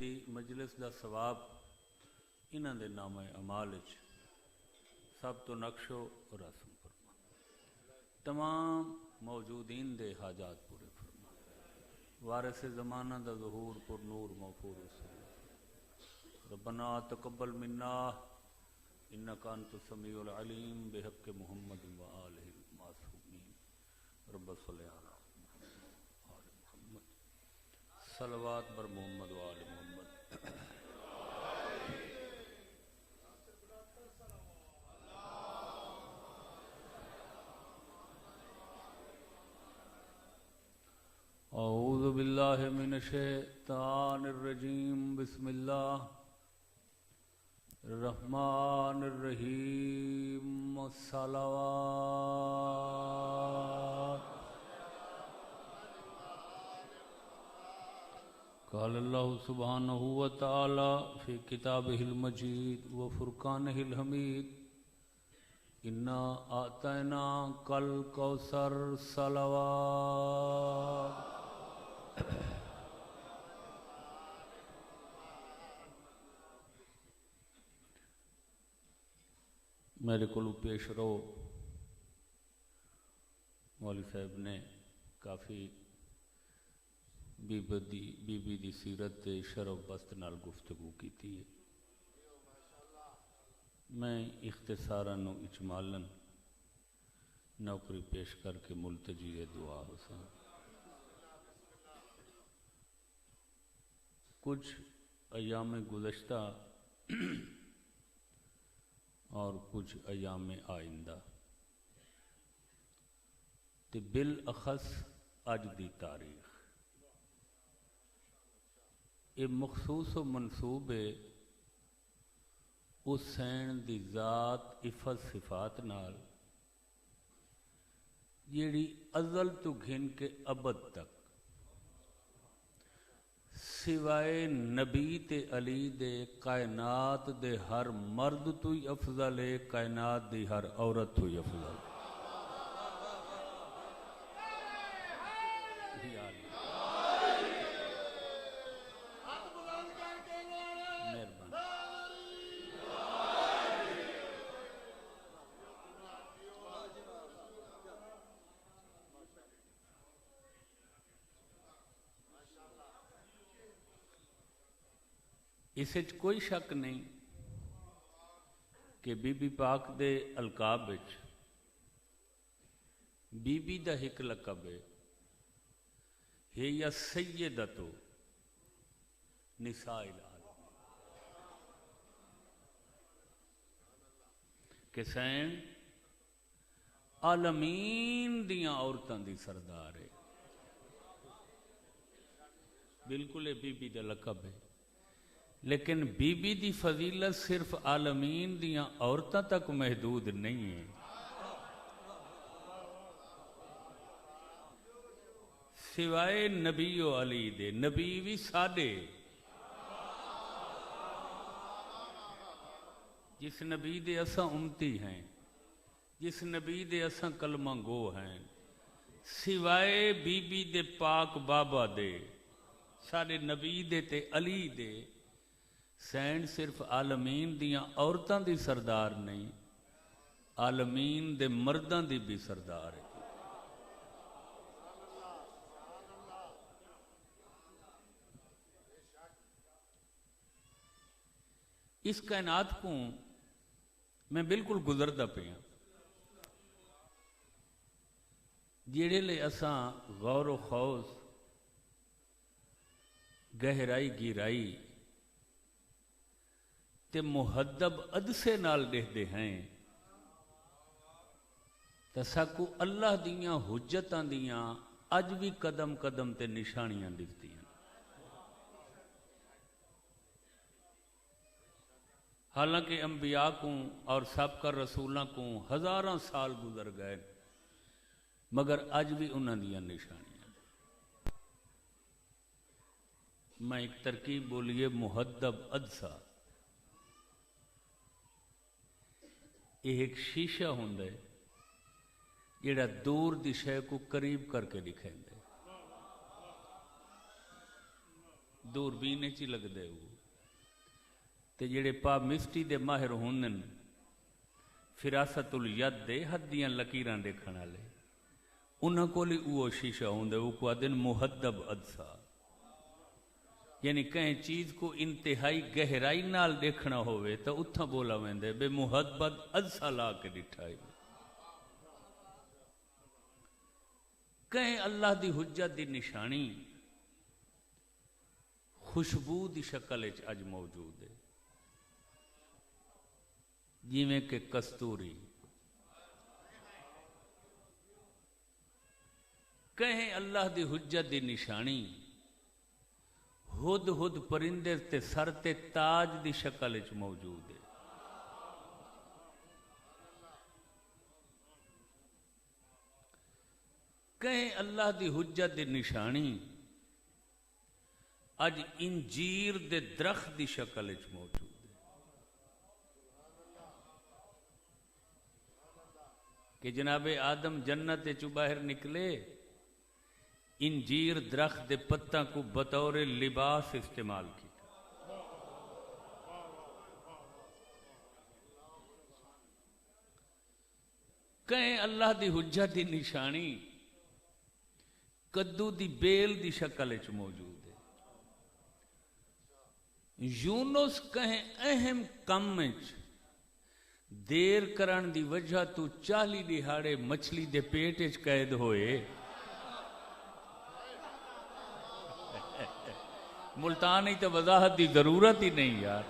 دی مجلس دا ثواب انہاں دے نامہ اعمال وچ سب تو نقش و رسم فرما، تمام موجودین دے حاجات پورے فرما، وارث زمانہ دا ظہور پر نور موفور رسول ربنا تقبل منا انک انت السمیع العلیم بحق محمد و آلہ المعصومین رب صلی علی آل محمد صلوات بر محمد و آل محمد۔ اعوذ باللہ من الشیطان الرجیم، بسم اللہ الرحمن الرحیم، الصلوات۔ قال اللہ سبحانہ وتعالی فی کتابہ المجید و فرقانہ الحمید، انا اعطیناک الکوثر، صلوات۔ میرے کو پیش رو مولوی صاحب نے کافی بی بی دی سیرت شرف بست نال گفتگو کی تھی ہے۔ میں اختصاراً و اجمالاً نوکری پیش کر کے ملتجی دعا حسن کچھ ایام گزشتہ اور کچھ ایام آئندہ تے بالاخص اج دی تاریخ یہ مخصوص و منسوب ہے حسین دی ذات عفت صفات نال جیڑی ازل تو گھن کے ابد تک سوائے نبی تے علی دے کائنات دے ہر مرد تو ہی افضل ہے، کائنات دی ہر عورت تو ہی افضل ہے۔ اس وچ کوئی شک نہیں کہ بی بی پاک دے القاب وچ بی بی دا ایک لقب ہے یا سیدتو نساء العالمین، کہ سین عالمین دیاں عورتاں دی سردار ہے، بالکل بی بی دا لقب ہے، لیکن بی بی دی فضیلت صرف عالمین دیاں عورتاں تک محدود نہیں ہے، سوائے نبی و علی دے، نبی بھی ساڈے، جس نبی دے اساں امتی ہیں، جس نبی دے اساں کلمہ گو ہیں، سوائے بی بی دے پاک بابا دے، ساڈے نبی دے تے علی دے، سین صرف عالمین دیاں عورتاں دی سردار نہیں، عالمین دے مرداں دی بھی سردار ہے۔ اس کائنات کو میں بالکل گزردا پیا، جیڑے لے اساں غور و خوض گہرائی گہرائی تے محدب عدسے نال دیکھتے ہیں تے ساکو اللہ دیاں حجتاں دیاں اج بھی قدم قدم تے نشانیاں دکھتی ہیں، حالانکہ انبیاء کو اور سابقہ رسولاں کو ہزاراں سال گزر گئے مگر اج بھی انہاں دیاں نشانیاں۔ میں ایک ترکیب بولیے محدب عدسہ، یہ ایک شیشہ ہوندا ہے جڑا دور دی شے کو قریب کر کے دکھائیں دے، دوربین چ لگدے ہو تے جڑے پامسٹی دے ماہر ہوندن فراست الید دے ہتھ دیاں لکیراں دیکھن والے انہاں کول وہ شیشہ ہوندا وہ کو دن محدب ادسا یعنی کہیں چیز کو انتہائی گہرائی نال دیکھنا ہوئے تو اتھا بولا ویندے بے محدب ادسا لا کے ڈٹھائی کہیں اللہ دی حجت دی نشانی خوشبو دی شکل اچ اج موجود ہے جیویں کہ کستوری کہیں اللہ دی حجت دی نشانی ہد ہد پرندے تے سر تے تاج دی شکل اچ موجود ہے کہیں اللہ دی حجت دی نشانی اج انجیر دے درخت دی شکل اچ موجود ہے کہ جناب آدم جنت چو باہر نکلے انجیر درخت دے پتہ کو بطور لباس استعمال کیا کہیں اللہ دی حجت دی نشانی کدو دی بیل دی شکل اچ موجود ہے یونس کہیں اہم کم اچ دیر کرن دی وجہ تو 40 دہاڑے مچھلی دے پیٹ اچ قید ہوئے ملتانی تو وضاحت دی ضرورت ہی نہیں یار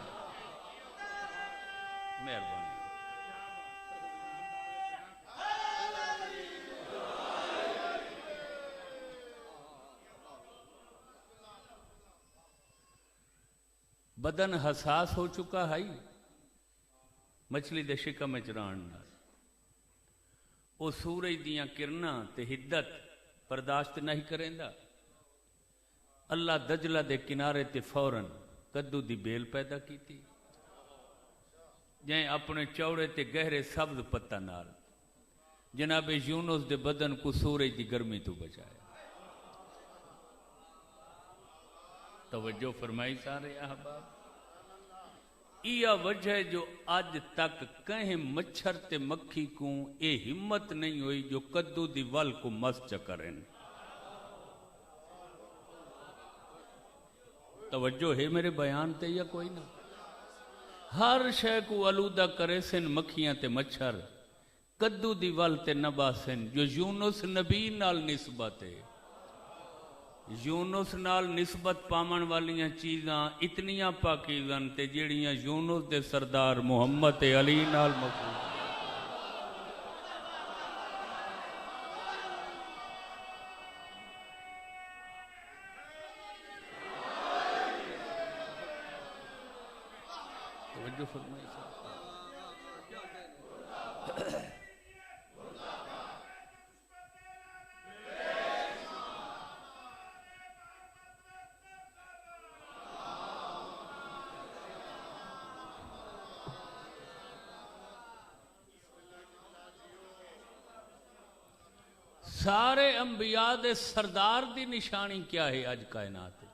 مہربانی بدن حساس ہو چکا ہے مچھلی دے شکم وچ رہن نال او سورج دیاں کرناں تے حدت برداشت نہیں کریندا اللہ دجلہ دے کنارے تے فوراً کدو دی بیل پیدا کیتی جائیں اپنے چوڑے تے گہرے سبز پتہ نال جناب یونس دے بدن کو سورج دی گرمی تو بچایا توجہ فرمائی سارے احباب یہ وجہ جو آج تک کہیں مچھر تے مکھی کو اے ہمت نہیں ہوئی جو کدو دی ول کو مس چکریں توجہ ہے میرے بیان تے یا کوئی نہ ہر شے کو آلودہ کرے سن مکھیاں تے مچھر کدو دی ول تے نبا سن جو یونس نبی نال نسبت ہے یونس نال نسبت پامن والیاں چیزاں اتنیاں پاکیزن تے جیڑیاں یونس دے سردار محمد علی نال مفہوم توجہ فرمائی سارے انبیاء دے سردار دی نشانی کیا ہے آج کائنات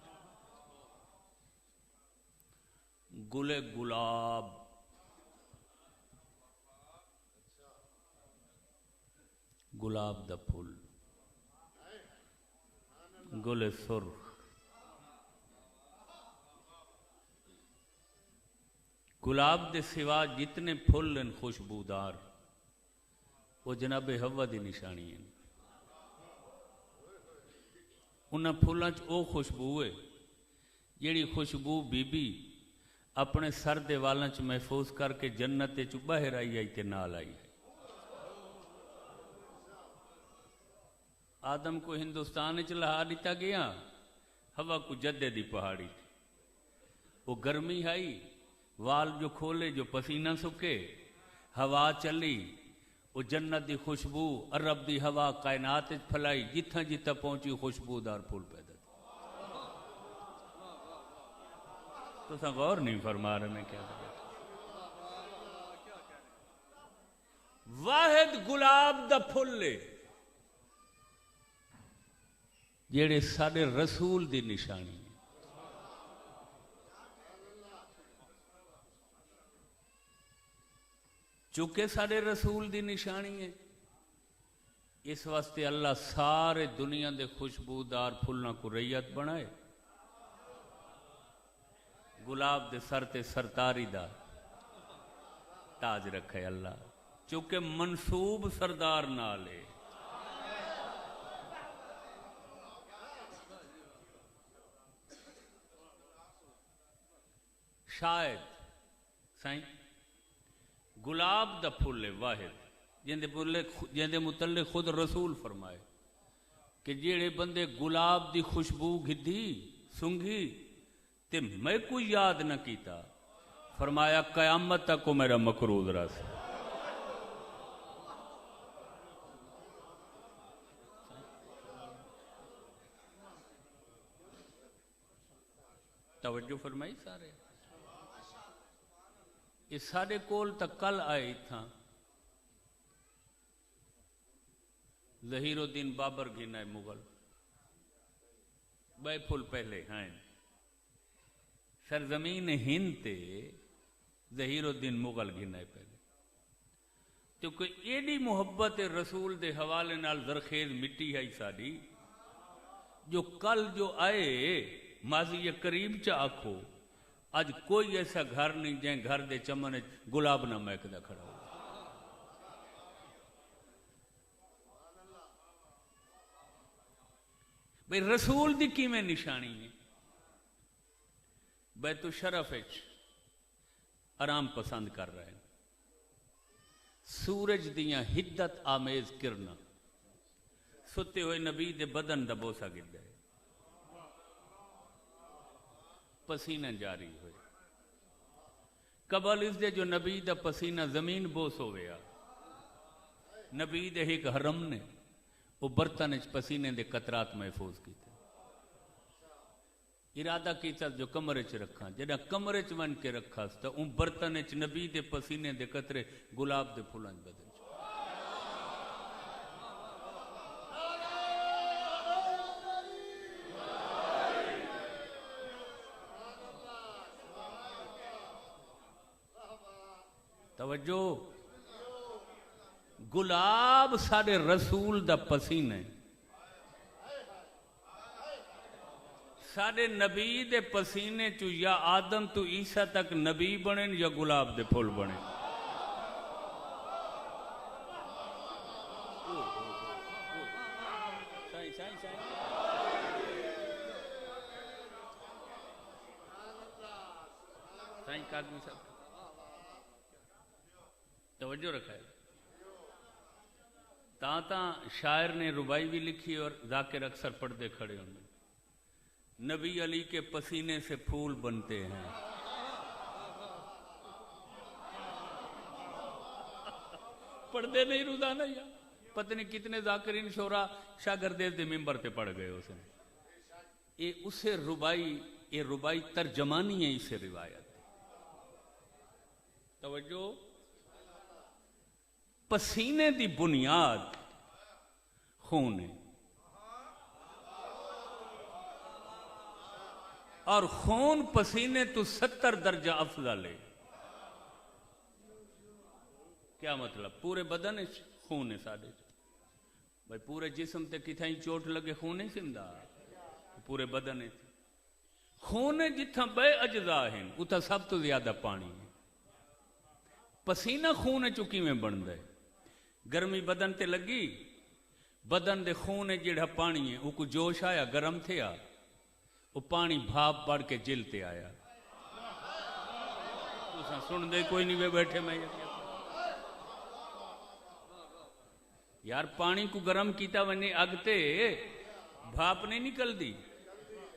گلے گلاب گلاب دا پھول گلے سرخ گلاب دے سوا جتنے پھول ہیں خوشبودار وہ جناب حوا دی نشانی ہیں انہاں پھولاں چ او خوشبو ہے جیڑی خوشبو بی بی اپنے سر دے والاں چ محفوظ کر کے جنت چ باہر آئی تے نال آئی ہے آدم کو ہندوستان چ لہا دیتا گیا ہوا کو جدے دی پہاڑی تھی وہ گرمی آئی وال جو کھولے جو پسینہ سکے ہوا چلی وہ جنت دی خوشبو عرب دی ہوا کائنات پھلائی جتھا جتھا پہنچی خوشبودار پھول پیدا تھی تو سا غور نہیں فرما رہے میں کیا کہتا واحد گلاب دا پھول لے جیڑے سارے رسول دی نشانی چونکہ سارے رسول دی نشانی ہے، اس واسطے اللہ سارے دنیا دے خوشبودار پھلاں کو ریت بنائے، گلاب دے سر تے سرتاری دا تاج رکھے اللہ، چونکہ منسوب سردار نالے۔ شاید سائیں گلاب دا پھل واحد جندے متعلق خود رسول فرمائے کہ جیڑے بندے گلاب دی خوشبو گدھی سنگھی تے میں کوئی یاد نہ کیتا، فرمایا قیامت تک کو میرا مقروض رس۔ توجہ فرمائی سارے، یہ سارے کول تک کل آئی تھا ظہیر الدین بابر گھنا ہے مغل، بے پھول پہلے ہیں سرزمین ہند تے ظہیر الدین مغل گھنا ہے پہلے، کیونکہ ایڈی محبت رسول دے حوالے نال زرخیز مٹی ہے ساری، جو کل جو آئے ماضی قریب چا آکھو آج کوئی ایسا گھر نہیں جائیں گھر دے چمن گلاب نہ مہکدا کھڑا ہو۔ بھئی رسول دی کی میں نشانی ہے؟ بیت الشرف آرام پسند کر رہے ہیں، سورج دیاں حدت آمیز کرنا ستے ہوئے نبی دے بدن دا بوسا گردا ہے، پسینہ جاری ہوئے قبل اس دے جو نبی دا پسینہ زمین بوس ہو گیا، نبی دے ایک حرم نے وہ برتن اچ پسینے دے قطرات محفوظ کیتے، ارادہ کیتا جو کمرے چ رکھاں، جڑا کمرے چ ون کے رکھا تا ان برتن اچ نبی دے پسینے دے قطرے گلاب دے پھلاں بدل چ۔ توجہ، گلاب سارے رسول دا پسینے، سارے نبی دے پسینے چو یا آدم تو عیسیٰ تک نبی بنیں یا گلاب دے پھول بنیں۔ سائیں کاغذ صاحب توجہ رکھا ہے، تاں شاعر نے ربائی بھی لکھی اور ذاکر اکثر پڑھتے کھڑے ہوں گے، نبی علی کے پسینے سے پھول بنتے ہیں، پڑھتے نہیں روزانہ یا پتہ نہیں کتنے ذاکرین شورا شاگردیز دے ممبر تے پڑھ گئے اس نے، اسے ربائی ترجمانی ہے اسے روایت۔ توجہ، پسینے دی بنیاد خون ہے اور خون پسینے تو 70 درجہ افضل ہے۔ کیا مطلب؟ پورے بدن خون ہے سارے، بھائی پورے جسم تے کتھائیں چوٹ لگے خون نہیں سندا، پورے بدن ہے خون ہے، جتھاں بے اجزاء ہیں اتھا سب تو زیادہ پانی ہے۔ پسینہ خون چکی میں بن دے، گرمی بدن تے لگی، بدن دے خون جڑا پانی ہے وہ کو جوش آیا، گرم تھیا، وہ پانی بھاپ پڑ کے جل تے آیا۔ سن دے کوئی نہیں بیٹھے میں یار، پانی کو گرم کیتا ونے اگتے بھاپ نہیں نکل دی،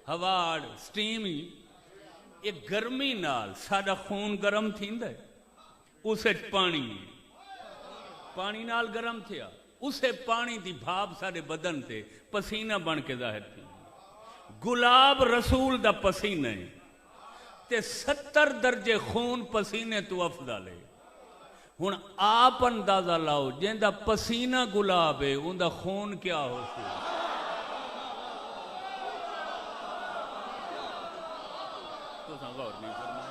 ہواڑ سٹیم ہی، ایک گرمی نال ساڈا خون گرم تھیندا ہے، اسے پانی نال گرم تھیا، اسے پانی دی بھاپ سارے بدن تے پسینہ بن کے ظاہر تھی۔ گلاب رسول دا پسینہ ہے تے 70 درجے خون پسینے تو افضل ہے۔ ہن آپ اندازہ لاؤ جن دا پسینہ گلاب ہے ان دا خون کیا ہو سی؟ تو غور نہیں فرمایا۔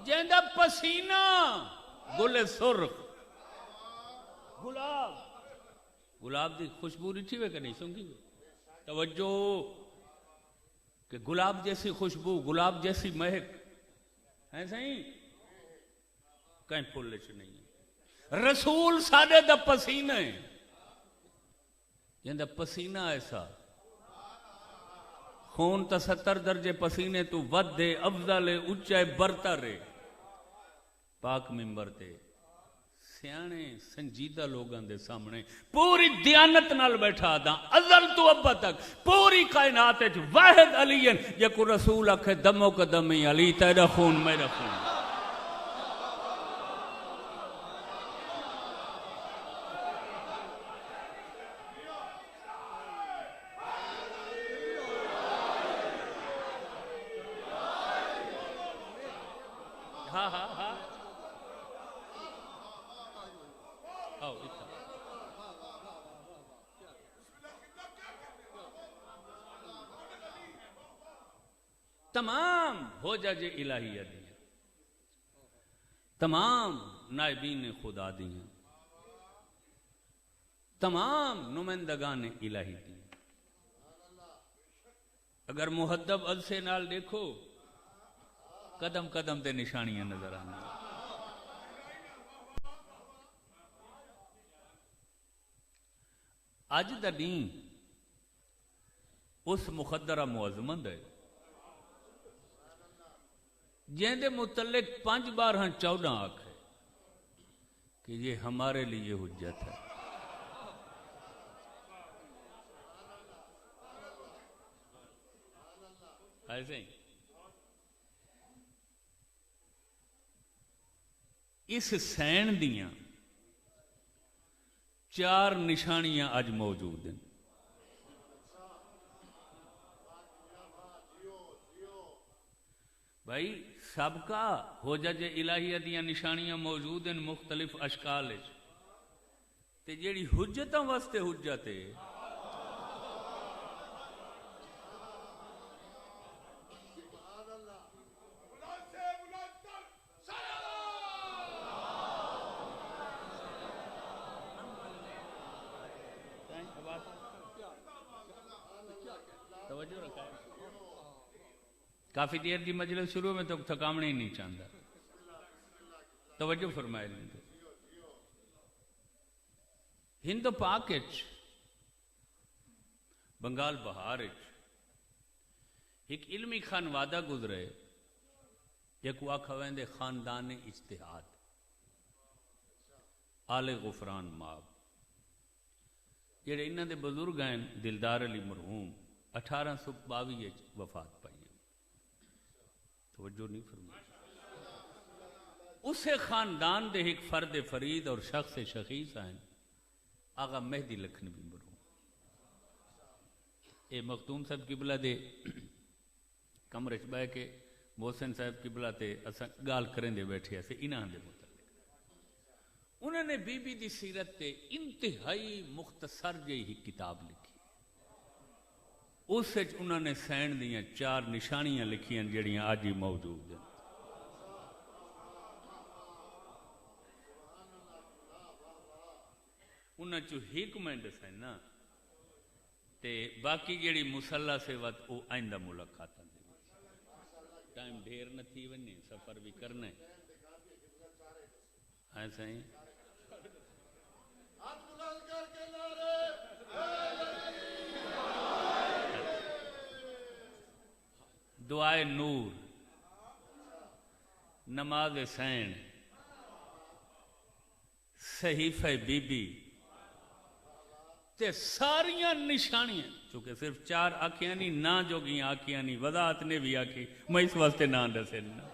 جیندا پسینہ گل سرخ گلاب گلاب دی خوشبو رچھی وے کہ نہیں سنگی توجہ کہ گلاب جیسی خوشبو گلاب جیسی مہک ہے صحیح کہیں پھول چ نہیں رسول ساڈے دا پسینہ ہے جیندا پسینہ ایسا خون تا 70 درجے پسینے تو ود دے افضل اچے برتر ہے پاک ممبر تے سیانے سنجیدہ لوگاں دے سامنے پوری دیانت نال بیٹھا دا ازل تو ابا تک پوری کائنات وچ واحد علی جے کو رسول آکھے دمو قدمی علی تیرا خون میرا خون ہاں ہاں ہاں تمام ہو جاجے الہیہ دیا تمام نائبین خدا دیا تمام نمائندگان الہی دیا اگر محدب عدسے نال دیکھو قدم قدم تے نشانیاں نظر آنے اج دا دین اس مخدرہ معظمند ہے جن دے متعلق 5 بار 14 آنکھ ہے کہ یہ ہمارے لیے حجت ہے ایسے ہی اس سین دیاں 4 نشانیاں اج موجود ہیں بھائی سابقہ حجج الہیہ دیاں نشانیاں موجود ہیں مختلف اشکال تے جیڑی حجتاں واسطے حجت ہے توجہ رکھا ہے کافی دیر کی مجلس شروع میں تو تھکامنے ہی نہیں چاہتا توجہ فرمائے لیں ہند پاک بنگال بہار ایک علمی خانوادہ گزرے ایک آکھا ویندے خاندان اجتہاد آل غفران ماب جڑے انہاں دے بزرگ ہیں دلدار علی مرحوم 1822 وفات پائی توجہ نہیں فرمائی اسے خاندان دے ایک فرد فرید اور شخص شخیص ہیں آغا مہدی لکھنوی مرحوم اے مختوم صاحب قبلہ دے کمرے چ بہ کے محسن صاحب قبلہ تے اساں گال کریں دے بیٹھے ایسے انہاں دے متعلق انہوں نے بی بی دی سیرت تے انتہائی مختصر جہی ہی کتاب لکھی اس وچ انہوں نے سین دیاں 4 نشانیاں لکھیاں جڑیاں آج ہی موجود ہیں انہاں چو حکمت ہیں نا تے باقی جڑی مسلح سے وقت وہ آئندہ ملاقات دے ٹائم ڈھیر نہ تھی ونی سفر بھی کرنا ہے ایسا ہی دعائے نور نماز سین صحیفہ بی بی تے ساریاں نشانیاں چونکہ صرف 4 آکھیاں نہیں نہ جو گیاں آکھیاں نہیں وضاحت نے بھی آکھی میں اس واسطے نہ دسے نا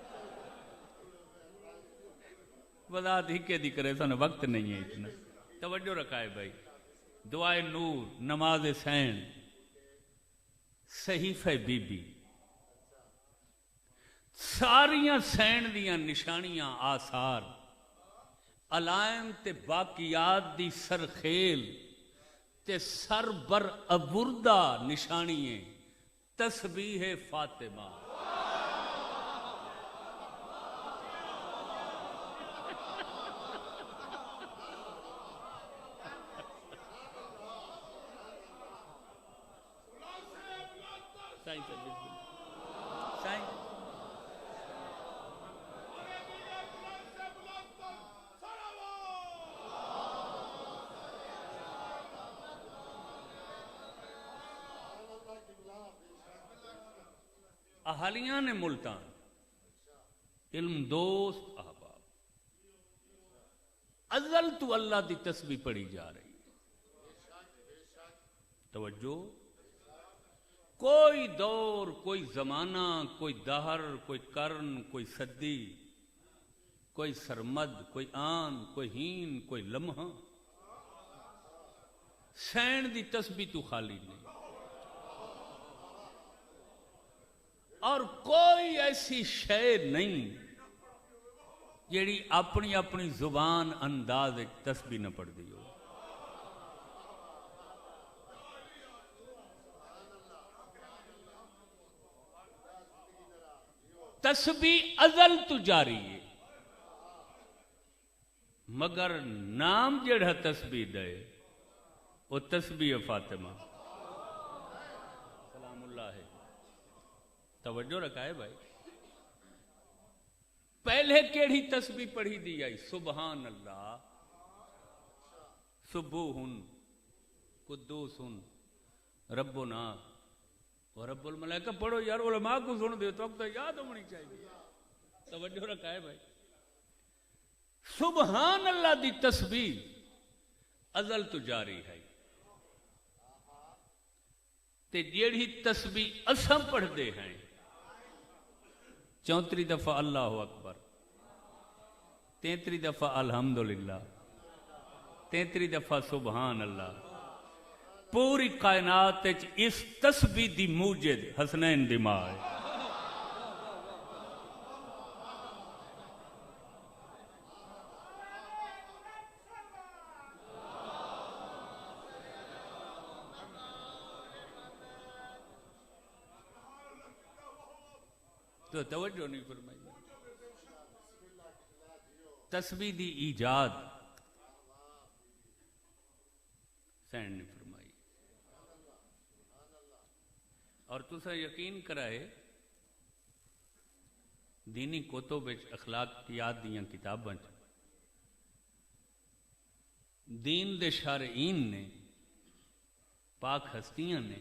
وضاحت ہی کے دی کرے سن وقت نہیں ہے اتنا توجہ رکھا ہے بھائی دعائے نور نماز سین صحیفہ بی بی ساریاں سین دیاں نشانیاں آثار علائم تے باقیات دی سرخیل تے سر بر ابردہ نشانیے تسبیح فاطمہ اہالیاں نے ملتان علم دوست احباب ازل تو اللہ دی تسبیح پڑھی جا رہی ہے. توجہ، کوئی دور، کوئی زمانہ، کوئی دہر، کوئی قرن، کوئی صدی، کوئی سرمد، کوئی آن، کوئی ہین، کوئی لمحہ سین دی تسبیح تو خالی نہیں. اور کوئی ایسی شے نہیں جیڑی اپنی اپنی زبان انداز تسبیح نہ پڑھ دی ہو. تسبیح ازل تو جاری ہے، مگر نام جڑا تسبیح دے وہ تسبیح فاطمہ سلام اللہ ہے. توجہ رکھا ہے بھائی. پہلے کیڑی تسبیح پڑھی دی آئی؟ سبحان اللہ، سبوحن قدوسن ربنا و رب الملائکہ. پڑھو یار، علماء کو سن دے تو اب تو یاد ہونی چاہیے. توجہ رکھا ہے بھائی. سبحان اللہ دی تسبیح ازل تو جاری ہے. تے جیڑی تسبیح اسم پڑھ دے ہیں 34 دفعہ اللہ اکبر، 33 دفعہ الحمدللہ، 33 دفعہ سبحان اللہ، پوری کائنات اس تسبیح دی موجد حسنین دماغ ہے. تو توجہ نہیں فرمائی. تسبیح دی ایجاد سین نے فرمائی. اور تسا یقین کرائے دینی کتب اخلاقیات دیاں کتاباں دین دے شارعین نے، پاک ہستیاں نے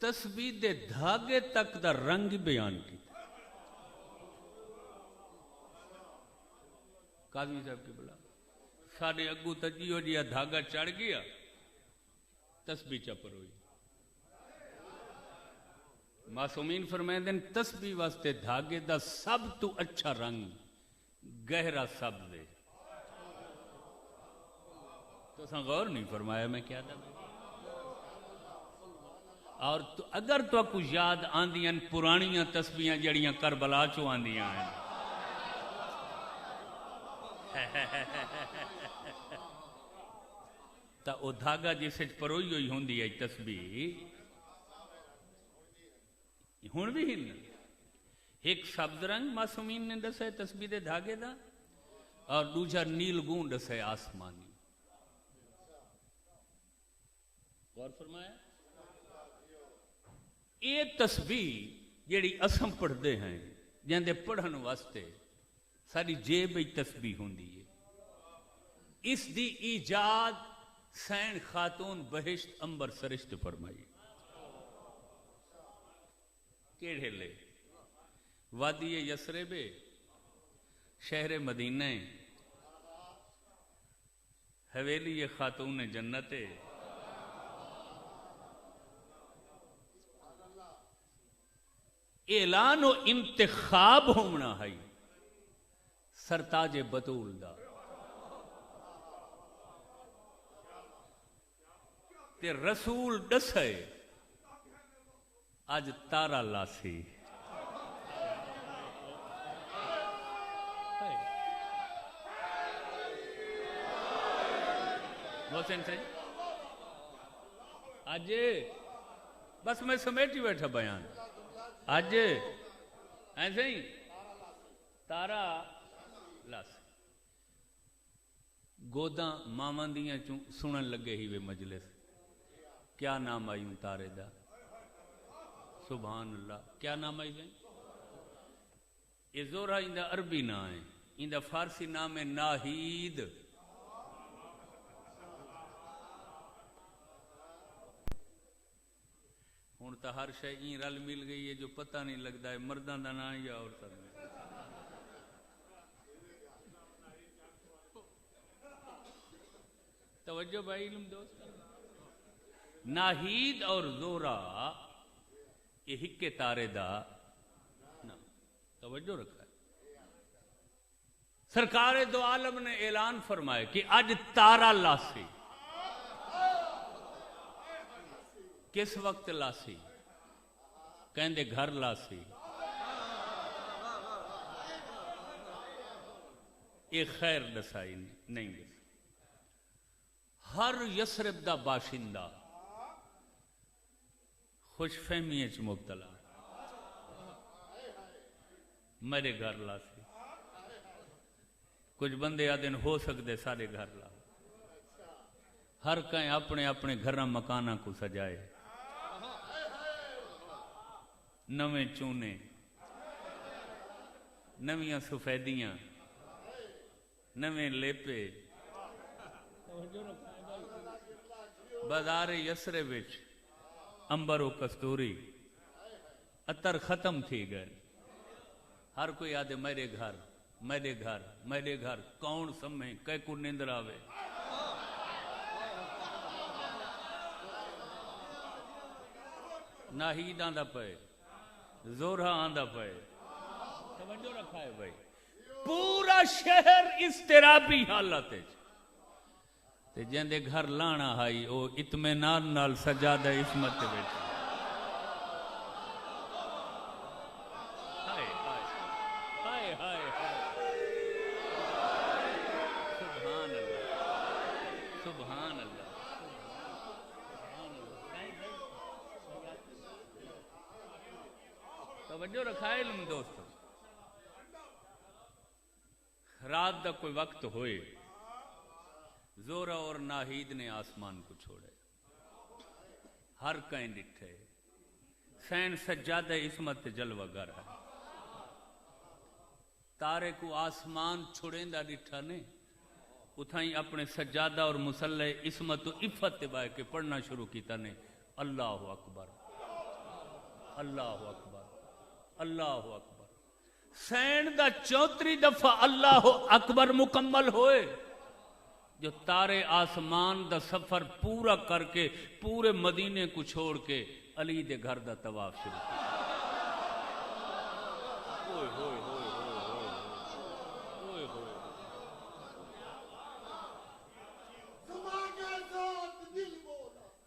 تسبیح دے دھاگے تک دا رنگ بیان کی. قاضی صاحب کی بلا سارے اگو تجیو جیا دھاگا چڑھ گیا، تسبیح چپر ہوئی. معصومین فرمائیں تسبیح واسطے دھاگے دا سب تو اچھا رنگ گہرا سبز ہے. تو اساں غور نہیں فرمایا میں کیا تھا. اور تو اگر تو کچھ یاد آندیاں پرانیاں تسبیحاں جڑیاں کربلا چو آندیاں ہیں تا او دھاگا جسے پروئی ہوئی ہوندی ہے تسبیح ہن بھی ہن ایک سبز رنگ معصومین نے دسے تسبیح دے دھاگے دا، اور دوجا نیل گون دسے آسمانی. غور فرمایا. یہ تسبیح جیڑی اسم پڑھ دے ہیں جن دے پڑھن واسطے ساری جیب ہی تسبیح ہوندی ہے. اس دی ایجاد سین خاتون بہشت امبر سرشت فرمائی. کیڑے لے وادی یسرب شہر مدینہ حویلی خاتون جنت اعلان و انتخاب ہونا ہے سرتاج بطول دا. تے رسول دسے اج تارا لاسی محسن سے اج بس میں سمیٹ ہی بیٹھا بیان اج ایسے ہی تارا لاسی گوداں ماواں دیاں سنن لگے ہی وے مجلس کیا نام آئی ہوں تارے دا سبحان اللہ کیا نام آئی جائیں یہ زورا اندہ عربی نام ہے اندہ فارسی نام ہے ناہید ہوں تو ہر شے این رل مل گئی ہے جو پتہ نہیں لگتا ہے مردان دا نام یا عورتاں دا توجہ بھائی علم دوست ناہید اور زورا یہ ہکے تارے دا توجہ رکھا ہے سرکار دو عالم نے اعلان فرمائے کہ اج تارا لاسی کس وقت لاسی کہندے گھر لاسی یہ خیر دسائی نہیں دس ہر یسرب دا باشندہ خوش فہمی مبتلا میرے گھر لاسی کچھ بندے آدھن ہو سکتے سارے گھر لا ہر کہیں اپنے اپنے گھر مکانہ کو سجائے نویں چونے نویاں سفیدیاں نویں لیپے بازار یسرے وچ امبر و کستوری اتر ختم تھی گئے ہر کوئی آدھے میرے گھر میرے گھر میرے گھر کون سمیں کئی کو نیندر آوے ناہید آندہ پے زورہ آندہ پے توجہ رکھا ہے بھائی پورا شہر اضطرابی حالت ہے تے جندے گھر لانا ہائی او اطمینان نال سجادہ عصمت تے بیٹھے ہائے ہائے ہائے سبحان اللہ سبحان اللہ توجہ رکھا ہے علم دوستو رات دا کوئی وقت ہوئے زورا اور ناہید نے آسمان کو چھوڑے ہر کہیں ڈٹھے سین سجادہ عصمت جلوہ گر ہے تارے کو آسمان چھوڑیں دا ڈٹھا نے اتھائیں اپنے سجادہ اور مسلح عصمت و عفت بائے کے پڑھنا شروع کیتا نے اللہ اکبر اللہ اکبر اللہ اکبر سین دا 34 دفعہ اللہ اکبر مکمل ہوئے جو تارے آسمان دا سفر پورا کر کے پورے مدینے کو چھوڑ کے علی دے گھر دا طواف شروع کیا ہوئے ہوئے ہوئے ہوئے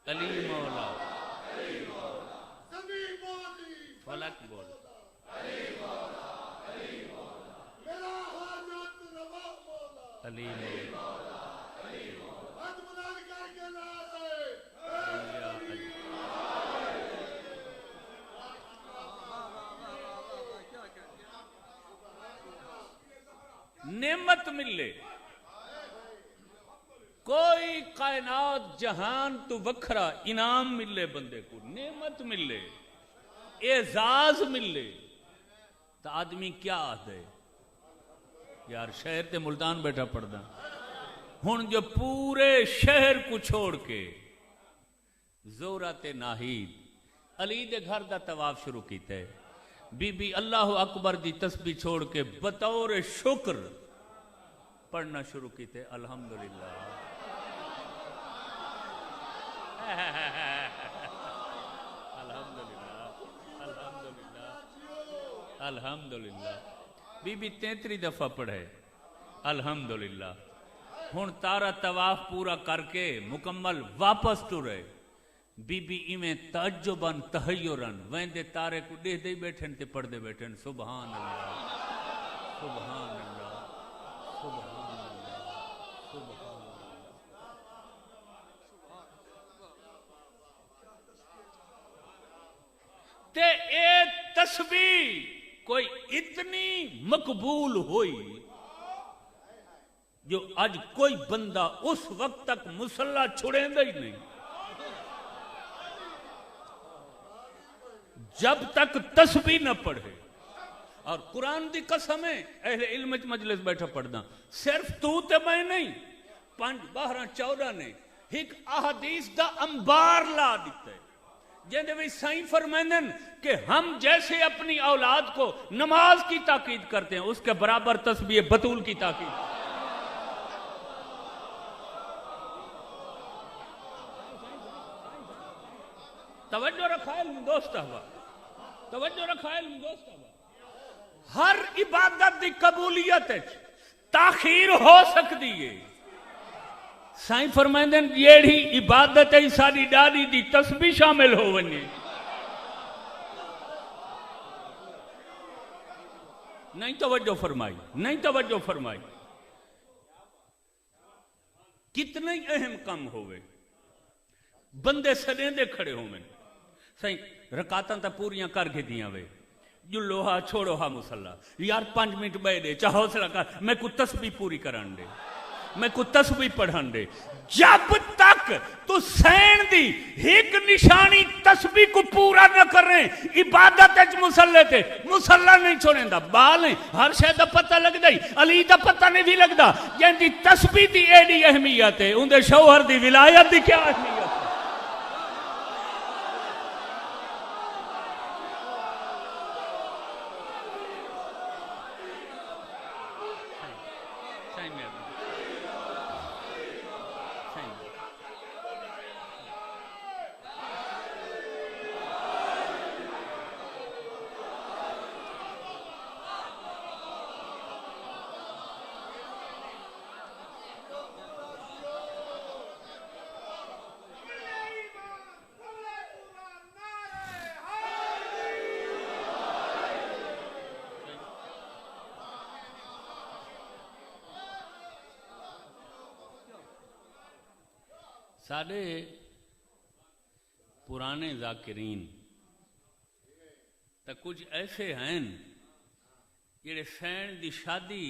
علی مولا فلک بول علی مولا نعمت ملے کوئی کائنات جہان تو وکھرا انعام ملے بندے کو نعمت ملے اعزاز ملے تو آدمی کیا آدھے یار شہر تے ملتان بیٹھا پڑھدا ہن جو پورے شہر کو چھوڑ کے زورا تے ناہید علی دے گھر دا طواف شروع کیتے بی بی اللہ اکبر دی تسبیح چھوڑ کے بطور شکر پڑھنا شروع کیتے الحمدللہ الحمدللہ الحمدللہ الحمدللہ بی بی 33 دفعہ پڑھے الحمدللہ ہن تارا طواف پورا کر کے مکمل واپس ٹرے بی بی ایویں تعجبن تحیرن ویندے تارے کو دے دے بیٹھن تے پڑھ دے بیٹھن سبحان اللہ سبحان اللہ سبحان اللہ سبحان اللہ. تے اے تسبیح کوئی اتنی مقبول ہوئی جو آج کوئی بندہ اس وقت تک مصلی چھڑیں دے ہی نہیں جب تک تسبیح نہ پڑھے. اور قرآن دی قسم ہے اہل علم مجلس بیٹھا پڑھنا صرف تو تے میں نہیں 5 12 14 نے ایک احادیث دا انبار لا دیتا ہے جن میں سائیں فرمائن کہ ہم جیسے اپنی اولاد کو نماز کی تاکید کرتے ہیں اس کے برابر تسبیح بطول کی تاکید. توجہ رکھا علم دوست ہوا توجہ رکھا علم دوست ہوا. ہر عبادت دی قبولیت تاخیر ہو سکتی ہے. سائیں فرمائندے جیڑی عبادت ہے ساری ڈاڈی دی تسبیح شامل ہو ونجے نہیں توجہ فرمائی کتنے اہم کم ہوئے بندے سدیں دے کھڑے ہوئے سائیں رکاتاں تا پوریاں کر کے دیاں وے جو لوہا چھوڑو ہا مسلح یار 5 منٹ بے دے چاہ حوصلہ کر میں کو تسبیح پوری کران دے میں کو تسبیح پڑھان دے. جب تک تو سین دی ایک نشانی تسبیح کو پورا نہ کر رہے عبادت اچ مسلح تے مسلح نہیں چھوڑیں دا بال ہیں ہر شے دا پتہ لگ دائی علی دا پتہ نہیں بھی لگ دا جن دی تسبیح دی ایڈی اہمیت ہے ان دے شوہر دی ولایت دی کیا اہمیت ہے. سارے پرانے ذاکرین تا کچھ ایسے ہیں جڑے سین دی شادی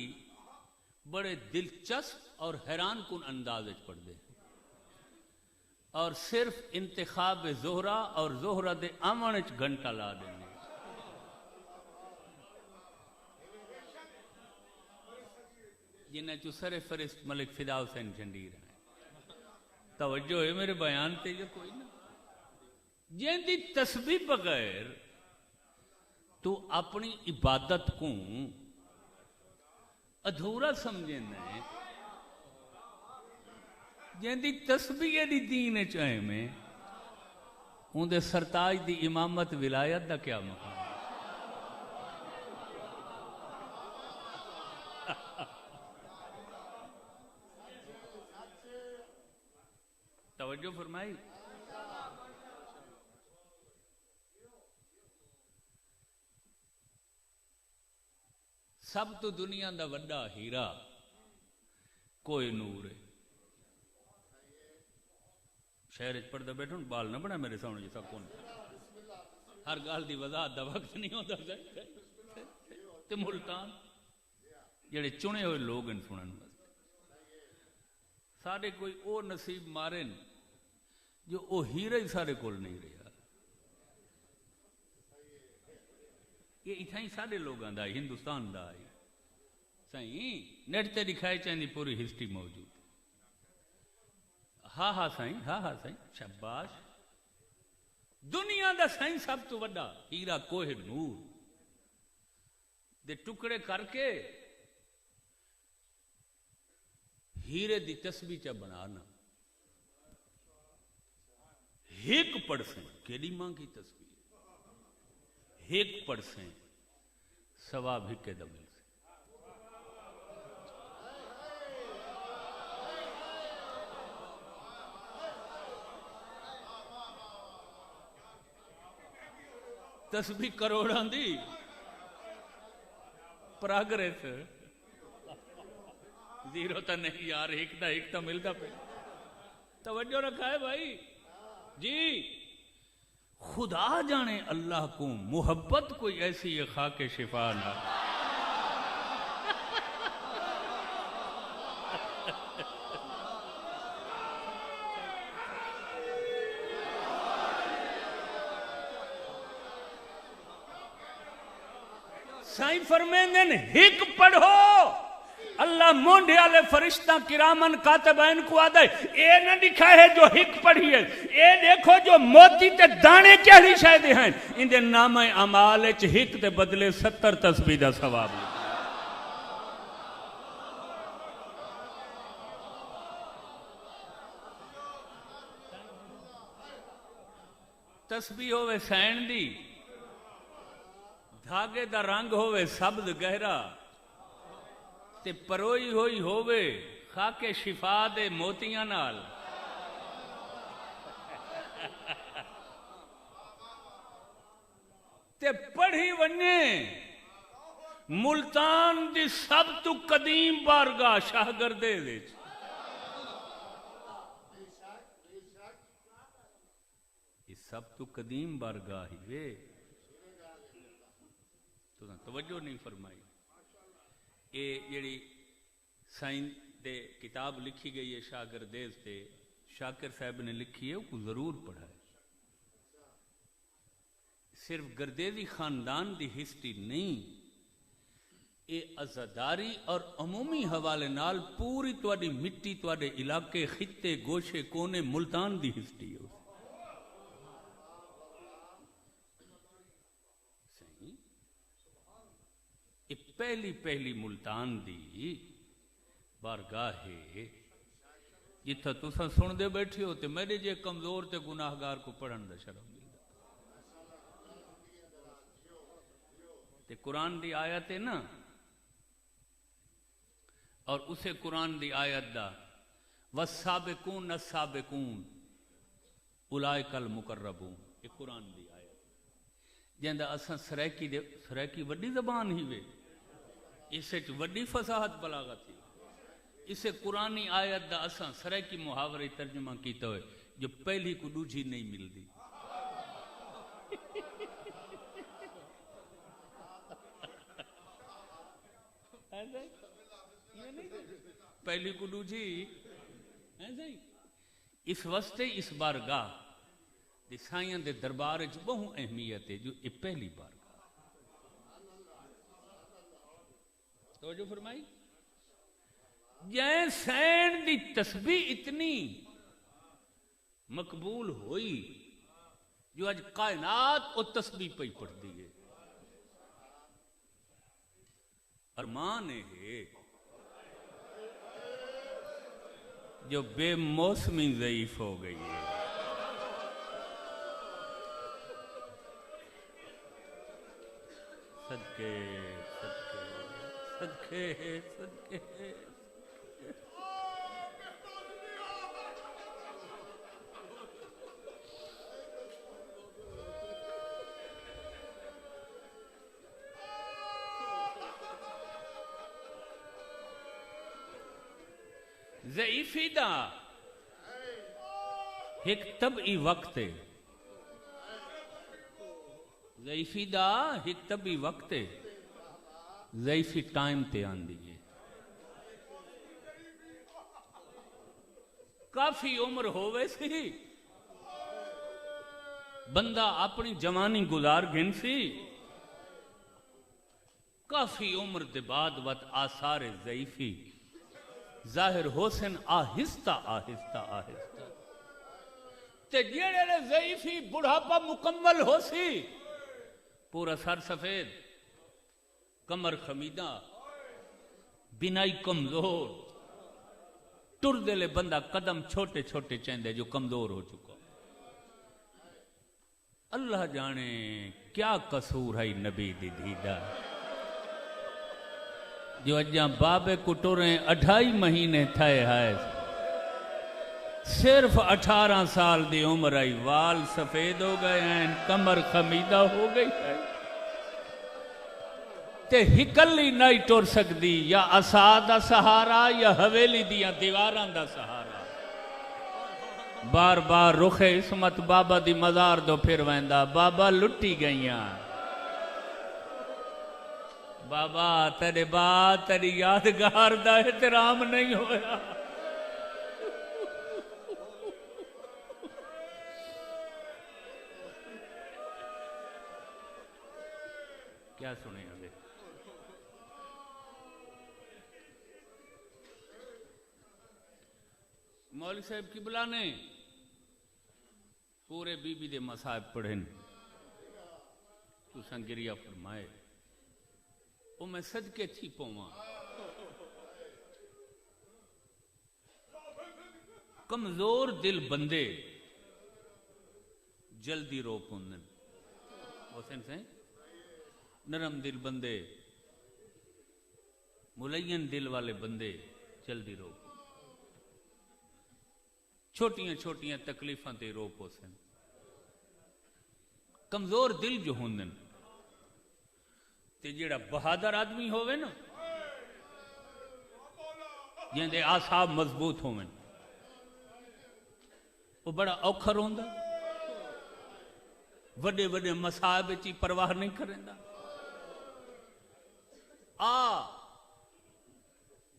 بڑے دلچسپ اور حیران کن انداز پڑھ دے اور صرف انتخاب زہرہ اور زہرہ دے آمن گھنٹہ لا دیں جنہیں چو سر فرست ملک فدا حسین چنڈیر ہیں. توجہ ہے میرے بیان تے جو کوئی نہ جن دی تسبیح بغیر تو اپنی عبادت کو ادھورا سمجھنا ہے. جن دی تسبیح دی دین چاہے میں ان دے سرتاج دی امامت ولایت دا کیا مقام ہے. توجہ فرمائی. سب تو دنیا دا وڈا ہیرا کوئی نور ہے. شہر پڑھتا بیٹھو بال نہ بنا میرے سامنے جیسا کون ہر گال دی وضاحت دا وقت نہیں ہوتا تے ملتان جڑے چنے ہوئے لوگ ان سنن سارے کوئی او نصیب مارن جو او ہیرا ہی سارے کول نہیں رہا. یہ اتھائی سارے لوگاں دا ہندوستان دا ہے سائیں نیٹ تے دکھائے چاہیے پوری ہسٹری موجود. ہاں سائیں شاباش. دنیا دا سائیں سب تو وڈا ہیرا کوہ نور دے ٹکڑے کر کے ہیرے دی تسبیح چا بنانا 1% کیڑی ماں کی تسبیح 1% ثواب ہکے دمل سے. تسبیح کروڑاں دی پراگریس زیرو تا نہیں یار، ایک تا ملتا پہ. توجہ رکھا ہے بھائی جی. خدا جانے اللہ کو محبت کوئی ایسی ہے خاک شفا نہ. سائیں فرمیندن ہک پڑھو، اللہ مونڈے والے فرشتہ کرامن کاتبین کو آدھے اے نہ دکھا ہے جو ہک پڑھی ہے، اے دیکھو جو موتی تے دانے کیڑی شاید ہیں، ان دے نام اعمال وچ ہک دے بدلے 70 تسبیح دا ثواب. تسبیح ہوئے سین دی، دھاگے دا رنگ ہوئے سبز گہرا، تے پروئی ہوئی ہوئے خاک شفا دے موتیاں نال. تے پڑھی وننے ملتان دی سب تو قدیم بارگاہ شاہگردے وچ. یہ سب تو قدیم بارگاہ ہی وے، تو توجہ نہیں فرمائی. یہ جڑی سائن دے کتاب لکھی گئی ہے شاگردیز تے شاکر صاحب نے لکھی ہے، وہ ضرور پڑھا ہے. صرف گردیزی خاندان دی ہسٹری نہیں، یہ عزاداری اور عمومی حوالے نال پوری تواڈی مٹی، تواڈے علاقے، خطے، گوشے، کونے، ملتان دی ہسٹری ہے. پہلی ملتان دی بارگاہ ہے جتھا تساں سن دے بیٹھے ہو تے میرے جے کمزور تے گناہگار کو پڑھن دا شرم ملدا. تے قرآن دی آیت ہے نا، اور اسے قرآن دی آیت دا والسابقون السابقون اولئک المقربون، یہ قرآن دی آیت جیندا اساں سرائکی وڈی زبان ہی وے، اسے وڈی فصاحت بلاغت تھی. اسے قرآنی آیت دا اساں سرائکی محاورے ترجمہ کیتا ہوئے جو پہلی کو دوجھی نہیں ملدی. پہلی کو دوجھی اس واسطے اس بارگاہ دی سائیاں دے دربار وچ بہو اہمیت ہے جو یہ پہلی بارگاہ. توجہ فرمائی. جائیں سین دی تسبیح اتنی مقبول ہوئی جو آج کائنات او تسبیح پہ پڑھ دیئے. ارمان ہے جو بے موسمی ضعیف ہو گئی ہے. صدقے صدقے صدقے ضعیفی دا ایک طبعی وقت ہے، ضعیفی دا ایک طبعی وقت ہے، ضعیفی ٹائم تے آن دیئے. کافی عمر ہوئے سی، بندہ اپنی جوانی گزار گھن سی، کافی عمر دے بعد وقت آثار ضعیفی ظاہر حسن آہستہ آہستہ آہستہ تے جیڑے ضعیفی بڑھاپا مکمل ہو سی، پورا سر سفید، کمر خمیدہ، بینائی کمزور، ٹر دلے بندہ قدم چھوٹے چھوٹے چیندے جو کمزور ہو چکا. اللہ جانے کیا قصور ہے نبی دی دیدہ جو اجاں بابے کو ٹوریں 2.5 مہینے تھائے ہے. صرف 18 سال دی عمر آئی، وال سفید ہو گئے ہیں، کمر خمیدہ ہو گئی ہے، تے ہکلی نہیں ٹر سکتی، یا عصا دا سہارا یا حویلی دیاں دیواراں دا سہارا۔ بار بار رخ عصمت بابا دی مزار دو پھر ویندا، بابا لٹی گئیاں، بابا تیرے بعد تیری یادگار دا احترام نہیں ہویا۔ کیا سنے ابھی؟ مولوی صاحب کی بلانے پورے بی بی دے مصائب پڑھیں تو سنگریہ فرمائے، او میں صدقے تھی پوواں، کمزور دل بندے جلدی رو پوندن، حسین سے نرم دل بندے، ملین دل والے بندے جلدی رو، چھوٹیاں چھوٹیاں تکلیفاں تے رو پوسن، کمزور دل جو ہوندن تے جیڑا بہادر آدمی ہوئے نا، جن دے آساب مضبوط ہوئے، وہ بڑا اوکھر ہوندا، وڈے وڈے مصائب چی پرواہ نہیں کریندا۔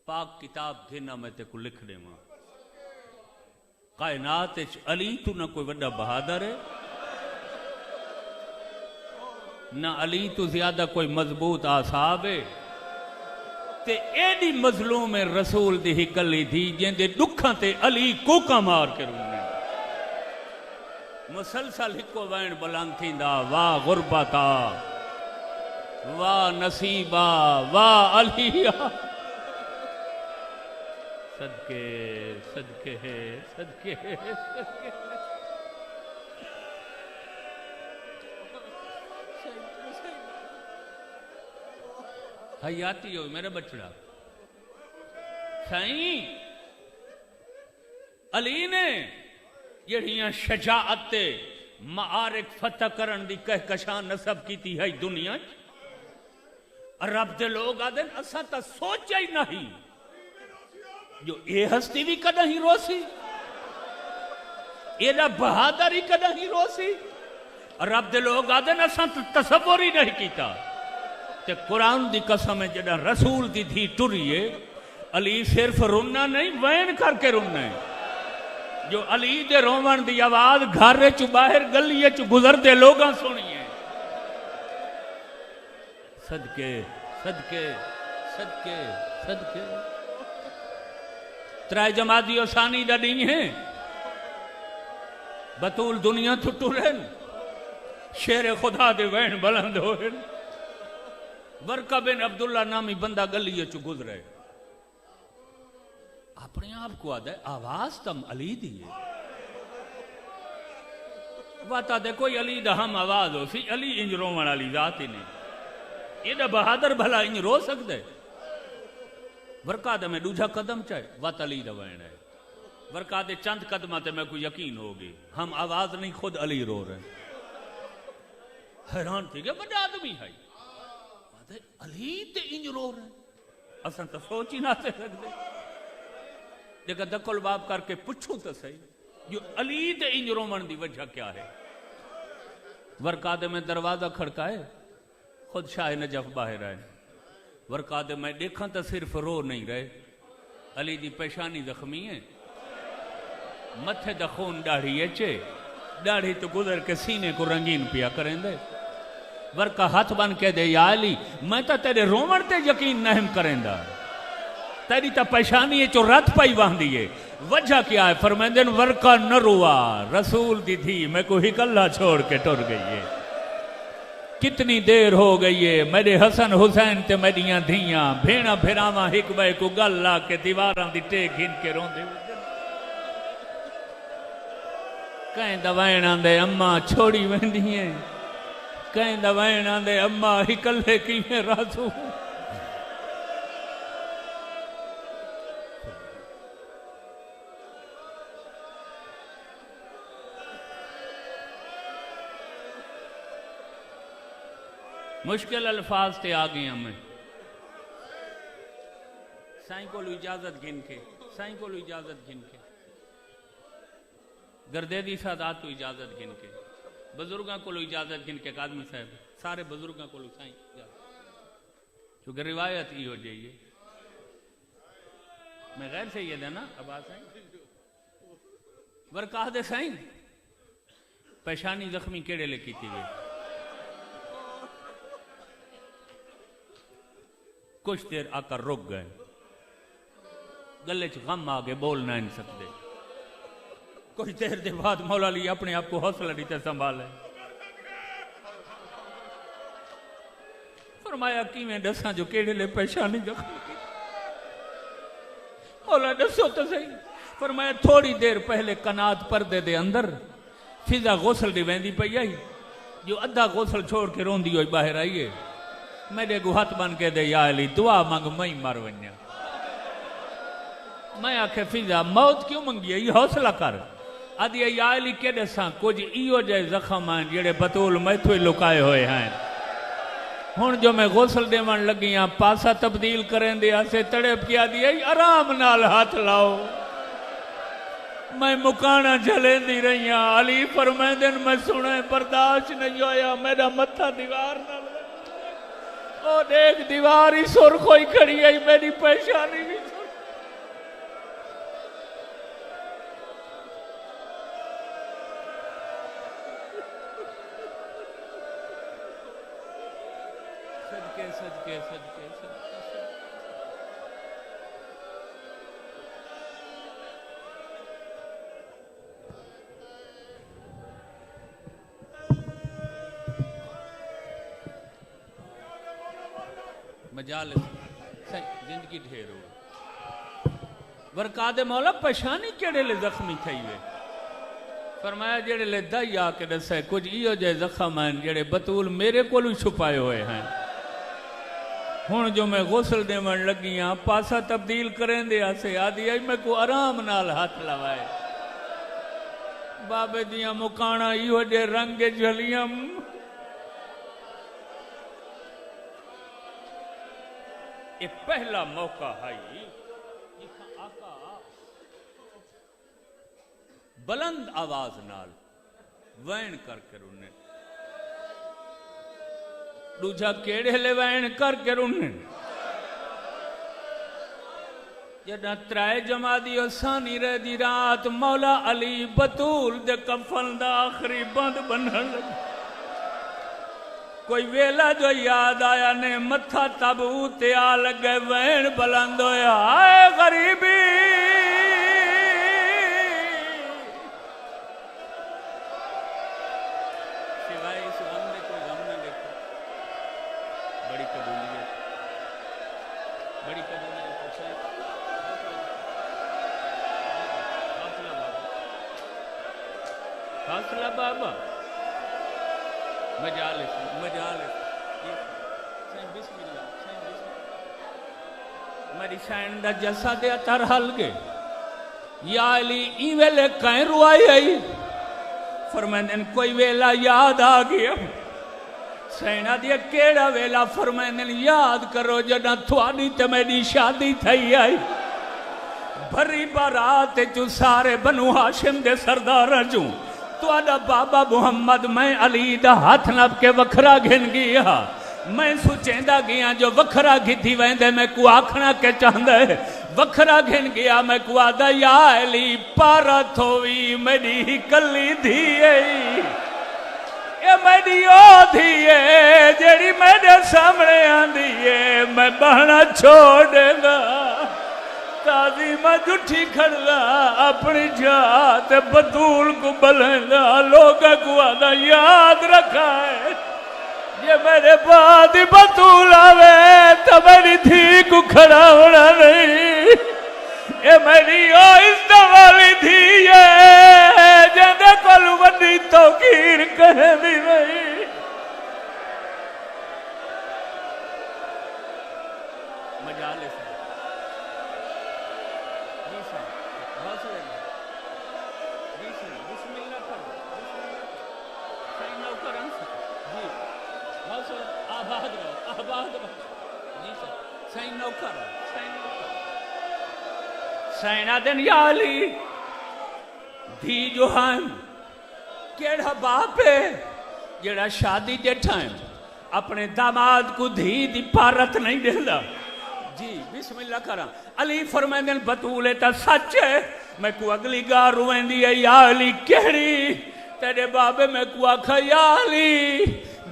پاک کتاب دینا میں تے کو لکھ دے ماں، کائنات علی تو نہ کوئی وڈا بہادر ہے، نہ علی تو زیادہ کوئی مضبوط آصاب ہے، تے ایڈی مظلوم رسول دی ہکلی تھی جن دے دکھاں تے علی کوکا مار کے رونے، مسلسل ہکو وین بلند تھیندا، واہ غربتا واہ نصیبہ واہ علیہ، صدقے صدقے صدقے صدقے۔ حیاتی ہو میرا بچڑا، سائیں علی نے جڑیاں شجاعت تے معارک فتح کرن دی کہکشان نصب کی تھی ہے دنیا، رب دے لوگ آدن اسا تا سوچا ہی نہیں جو اے ہستی بھی کدہ ہی روسی، اے دا بہادر ہی کدہ ہی روسی، رب دے لوگ آدن اسا تا تصور ہی نہیں کیتا۔ تے قرآن دی قسم ہے جڑا رسول دی تھی ٹریے، علی صرف رونا نہیں وین کر کے رونا ہے، جو علی دے رومن دی آواز گھر چو باہر گلی چو گزر دے لوگاں سنیے، صدقے صدقے صدقے صدقے۔ ترائے جماعتی و ثانی دا نہیں ہیں، بطول دنیا تھٹو رہن، شیر خدا دے وین بلند ہوئے، ورقہ بن عبداللہ نامی بندہ گلی چو گزرے، اپنے آپ کو آدھے آواز تم علی دیئے، واتا دے کوئی علی دا ہم آواز ہو سی، علی انج رومن علی ذات ہی نہیں، یہ دا بہادر بھلا انج رو سکتے، ورقہ دے میں دوجہ قدم چاہے وات علی دا وین ہے، ورقہ دے چند قدمہ میں کوئی یقین ہوگی، ہم آواز نہیں خود علی رو رہے، حیران تھی کہ بڑا آدمی ہے، علی تے انج رو رہے، اساں تو سوچ ہی نہ سکتے، لیکن دکل باب کر کے پچھوں تو صحیح، جو علی تے انج رومن دی وجہ کیا ہے؟ ورقہ دے میں دروازہ کھڑکائے، خود شاہ نجف باہر آئے، ورقہ دے میں دیکھاں تو صرف رو نہیں رہے، علی دی پیشانی زخمی ہے، متھے دا خون ڈاڑھی اچے، ڈاڑھی تو گزر کے سینے کو رنگین پیا کریں دے، ورقہ ہاتھ بن کے دے یا علی میں تا تیرے رومن تے یقین نہیں کریں دا، تیری تا پیشانی ہے چو رت پائی وہاں دیئے، وجہ کیا ہے؟ فرمیندن ورقہ نہ روا، رسول دی تھی میں کو ہکلہ چھوڑ کے ٹر گئی ہے، کتنی دیر ہو گئی ہے، میرے حسن حسین تے میریاں دھیاں بھیڑا بھیراما حکبہ کو گل لا کے دیواراں دی ٹیک ہن کے رون دے، کہیں دوائن آندے اممہ چھوڑی ویندی ہیں، کہیں دوائن آندے اممہ ہکلے کی میں رازو، مشکل الفاظ تے آ گیا میں سائیں کو اجازت گن کے سائیں کو اجازت گن کے گردیدی سادات کو اجازت گن کے بزرگاں کو اجازت گن کے قادمی صاحب سارے بزرگاں کو سائیں کیونکہ روایت ہی ہو جائیے میں غیر سے یہ دینا اب آ سائیں ورکاہ دے سائیں پیشانی زخمی کیڑے لے کی تھی گئی کچھ دیر آ کر رک گئے گلے چ غم آگے بول نہ سکتے کچھ دیر دے بعد مولا علی اپنے آپ کو حوصلہ دیتے سنبھالے فرمایا کیویں دساں جو کیڑے لے پیشانی زخمی کی مولا دسو تو صحیح فرمایا تھوڑی دیر پہلے کنات پردے دے اندر فضا غسل دی ویندی پئی آئی جو ادھا غسل چھوڑ کے روندی ہوئی باہر آئیے میرے کو ہاتھ بن کے دے یا علی دعا مانگ میں مر ونیا میں آکھے فضا موت کیوں منگی ہے یہ حوصلہ کر آدھی یا علی کے دساں کچھ ایو جائے زخم ہیں جڑے بطول میں تھوئی لکائے ہوئے ہیں ہن جو میں غسل دے من لگی ہاں پاسا تبدیل کریں دیا سے تڑپ کیا دیا آرام نال ہاتھ لاؤ میں مکانا جلیں دی رہی ہاں علی فرمائے دن میں سنے برداشت نہیں ہویا میرا متھا دیوار نہ لگا او دیکھ دیوار ہی سرخ ہوئی کھڑی ہے میری پیشانی بھی سرخ صدقے صدقے صدقے صدقے مجالس زندگی ڈھیر ہو ورکا دے مولا پشانی کیڑے لے زخمی تھئی ہوئے فرمایا جڑے لے دائی آکے دسے کچھ ایو جائے زخم ہیں جڑے بطول میرے کو لو چھپائے ہوئے ہیں ہن جو میں غسل دے من لگی ہاں پاسا تبدیل کریں دے آسے آدھی آئی میں کو آرام نال ہاتھ لوائے بابے دیاں مکانا ایو جے رنگ جھلیاں ایک پہلا موقع ہے آقا بلند آواز نال وین کر کے رونے دوجا کیڑے لے وین کر کے رونے جدہ ترائے جمع دی سانی رہ دی رات مولا علی بطول دے کفن دا آخری بند بنن لگا کوئی ویلا جو یاد آیا نے متھا تابوتے آ لگے وین بلند ہویا آئے غریبی سوائے اس غم نے کوئی غم نہ دیکھا بڑی قبولیت بڑی قبولیت حاصلہ بابا مجالس سائن بسم اللہ میری سائن دا جسا دے اتر حل گے یا علی این ویلے کہیں روائی آئی فرمائن کوئی ویلا یاد آگیا سائنہ دیا کیڑا ویلا فرمائن یاد کرو جنا تھوانی تے میری شادی تھئی آئی بھری بارات چو سارے بنو ہاشم دے سردار چوں تو آدھا بابا محمد میں علی دا ہاتھ نب کے وکھرا گھن گیا میں سوچیندہ گیا جو وکھرا گھتی ویندے میں کو آکھنا کے چاندے وکھرا گھن گیا میں کو آدھا یا علی پارا تھوئی میری کلی دھیئے یہ میری او دھیئے جیڑی میرے سامنے آن دیئے میں بہنا چھوڑے گا تازی میں جھٹھی کھڑا اپنی جات بطول کو بلنگا لوگا کو آدھا یاد رکھا ہے یہ میرے بعد بطول آوے تو میری تھی کو کھڑا ہونا نہیں یہ میری آئزہ والی تھی ہے جندے کلو بندی توقیر کہہ دی نہیں مجالس آباد رہو آباد رہو جی سر سائیں نوکر سائنا دن یا علی دھی جو ہاں کیڑا باپ ہے جیڑا شادی دے ٹائم اپنے داماد کو دھی دی پارت نہیں دینا جی بسم اللہ کرا علی فرمائیں بطولے تا سچ ہے میں کو اگلی گار روئیں دی ہے یا علی کہڑی تیرے بابے میں کو آکھا یا علی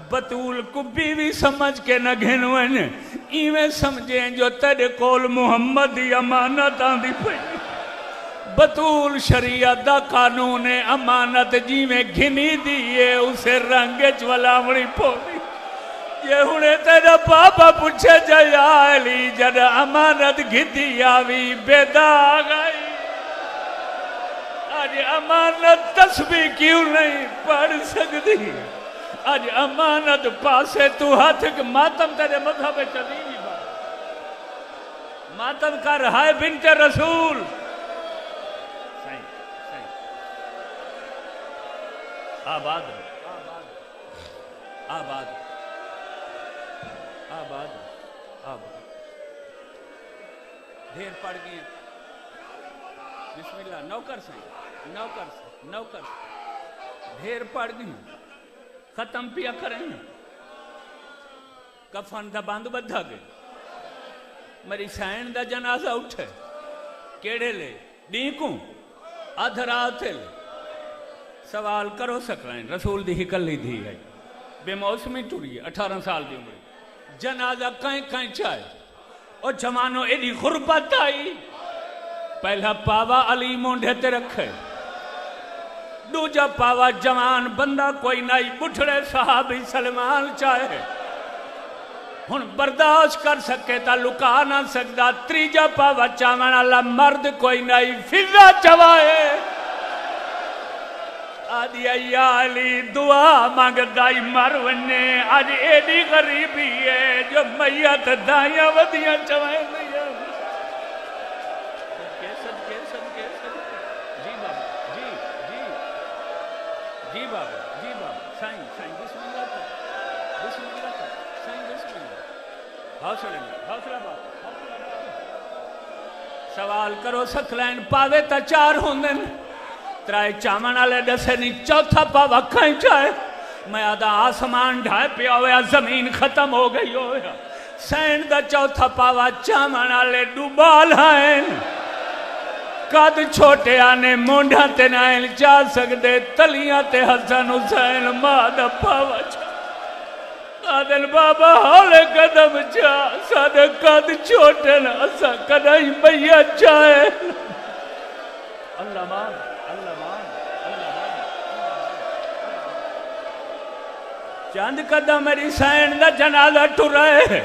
بطول کو بیوی سمجھ کے نہ گھنویں ایویں سمجھیں جو تیرے کول محمد دی امانت آندی پئی بطول شریعت دا قانون امانت جی میں گھنی دیئے اسے رنگج والامڑی پولی یہ ہونے تیرا پاپا پوچھے جا علی جد امانت گھدی آوی بیدا آگائی آج امانت تسبیح کیوں نہیں پڑھ سکتی آج امانت پاسے تو ہاتھ ماتم تیرے مذہب چلی ماتم کر ہائے بنت رسول آباد آباد آباد آباد دیر پڑ گئی بسم اللہ نوکر سے دیر پڑ گئی ختم پیا کریں کفن دا باندھ بدھا گئے میری سائن دا جنازہ اٹھے کیڑے لے ڈیکوں آدھرات لے سوال کرو سکرائیں رسول دی ہکلی دی ہے بے موسمی ٹوری ہے 18 سال دی عمر جنازہ کہیں چاہے اور جمانو ایڈی غربت آئی پہلا پاوا علی مونڈے تے رکھے دوجا پاوا جوان بندہ کوئی نائی بٹھڑے صحابی سلمان چاہے ہن برداشت کر سکے تا لکا نہ سکتا تریجا پاوا چاہمان اللہ مرد کوئی نائی فضا چوائے آدھی یا علی دعا مانگ دائی مرونے آج ایڈی غریبی ہے جو میت دائیاں ودیاں چوائیں دیا صدقے جی بابا جی بابا سائیں بسم اللہ سائیں بسم اللہ حوصلہ بابا سوال کرو سکلین پاوے تا 4 ہوندن ترائے چامن آلے دسے نہیں چوتھا پاوا کھائیں چاہے میں آدھا آسمان ڈھائے پیا ہویا زمین ختم ہو گئی ہویا سین دا چوتھا پاوا چامن آلے ڈوبال آئیں قد چھوٹے آنے مونڈھا تے نائل چاہ سکتے تلیاں تے حسن حسین مادہ پاوا چاہ آدھل بابا حال قدم چاہ سادہ قد چھوٹے نا سا قدائی بھیا چاہے اللہ مان چاند قدم میری سین دا جنازہ ٹرائے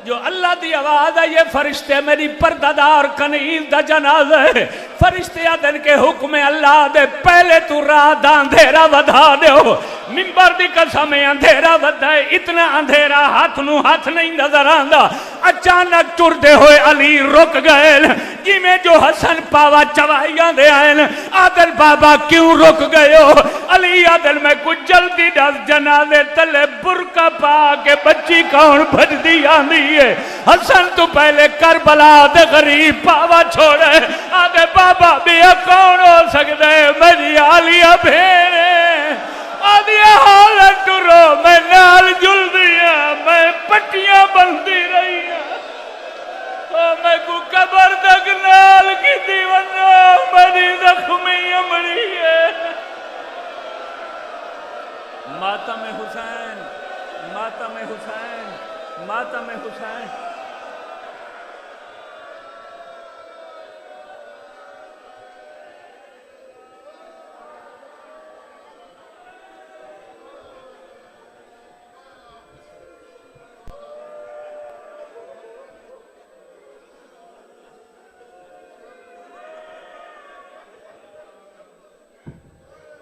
جو اللہ دی آواز ہے یہ فرشتے میری پردادار کنیز دا جنازہ ہے فرشتے آدن کے حکم اللہ دے پہلے تو راہ دا اندھیرا ودھا دے ہو ممبر دی قسم اندھیرا ودھا ہے اتنا اندھیرا ہاتھ نو ہاتھ نہیں نظر آندا اچانک ٹر دے ہوئے علی رک گئے جی میں جو حسن پاوا چوائیاں دے آئیں آدل بابا کیوں رک گئے ہو علی آدل میں کچھ جلدی ڈس جنازے تلے برکا پا کے بچی کون بھج دی آندھی ہے حسن تو پہلے کربلا دے غریب پاوا چھوڑے آدھے بابا بیا کون ہو سکتا ہے میری آلیہ بھیرے آدھیا حالت ٹرو میں نال جل دیا میں پٹیاں بندی رہی میں کو قبر تک نال کی دیوانہ میری زخمی امری ہے ماتم حسین ماتم حسین ماتم حسین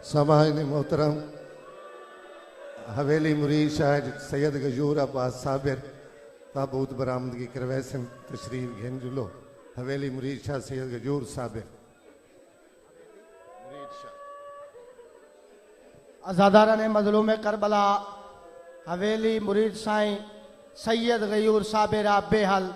سامعین محترم حویلی مرید شاہ سید غیور عباس صابر تابوت برآمدگی کرویسن تشریف گھن جلو حویلی مرید شاہ سید غیور صابر ازاداران مظلوم کربلا حویلی مرید سائیں سید غیور صابر آپ بے حل